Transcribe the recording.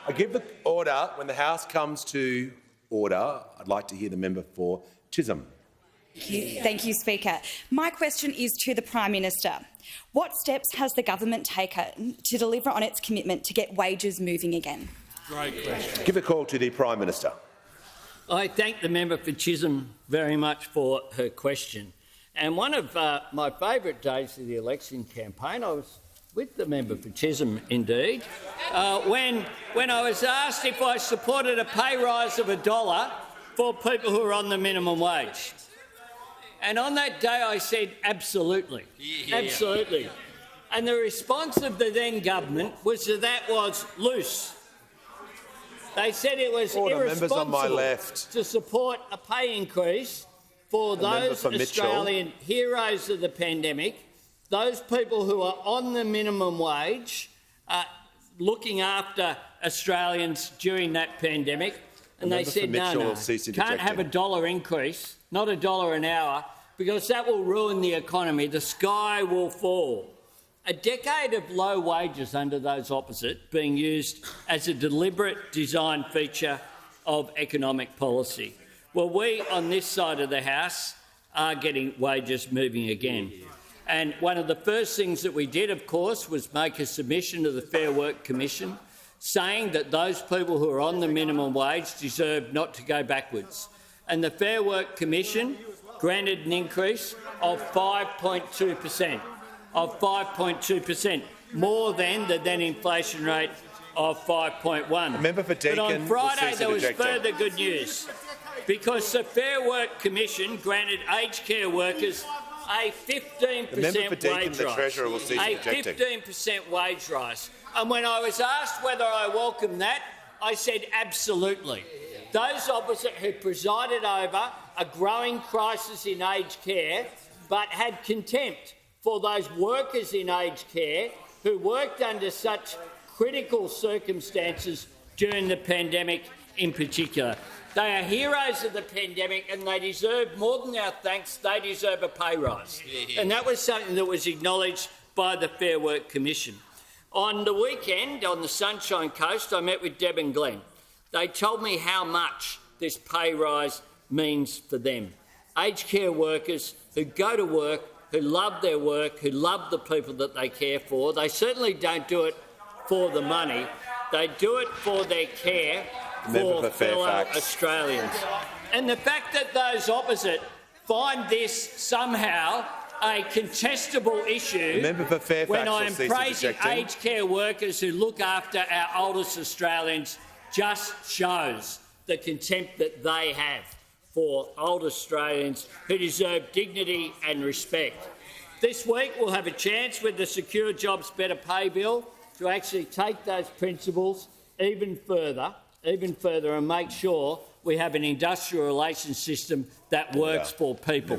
I give the order. When the House comes to order, I'd like to hear the member for Chisholm. Thank you, Speaker. My question is to the Prime Minister. What steps has the government taken to deliver on its commitment to get wages moving again? Great question. Give the call to the Prime Minister. I thank the member for Chisholm very much for her question. And one of my favourite days of the election campaign, I was with the member for Chisholm, indeed, when I was asked if I supported a pay rise of $1 for people who are on the minimum wage. And on that day I said, absolutely, absolutely. And the response of the then government was that was loose. They said it was irresponsible on my left. to support a pay increase for those Australian heroes of the pandemic, those people who are on the minimum wage, looking after Australians during that pandemic. And they said, no, can't have $1 increase, not $1 an hour, because that will ruin the economy. The sky will fall. A decade of low wages under those opposite being used as a deliberate design feature of economic policy. Well, we on this side of the House are getting wages moving again. And one of the first things that we did, of course, was make a submission to the Fair Work Commission saying that those people who are on the minimum wage deserve not to go backwards. And the Fair Work Commission granted an increase of 5.2%, more than the then inflation rate of 5.1. Member for Deakin. But on Friday there was further good news, because the Fair Work Commission granted aged care workers a 15% wage rise. A 15% wage rise. And when I was asked whether I welcome that, I said absolutely. Those opposite who presided over a growing crisis in aged care but had contempt for those workers in aged care who worked under such critical circumstances during the pandemic in particular. They are heroes of the pandemic and they deserve more than our thanks. They deserve a pay rise. And that was something that was acknowledged by the Fair Work Commission. On the weekend, on the Sunshine Coast, I met with Deb and Glenn. They told me how much this pay rise means for them. Aged care workers who go to work, who love their work, who love the people that they care for. They certainly don't do it for the money. They do it for their care for fellow Australians. And the fact that those opposite find this somehow a contestable issue when I am praising aged care workers who look after our oldest Australians just shows the contempt that they have for old Australians who deserve dignity and respect. This week we'll have a chance with the Secure Jobs Better Pay Bill to actually take those principles even further and make sure we have an industrial relations system that works for people.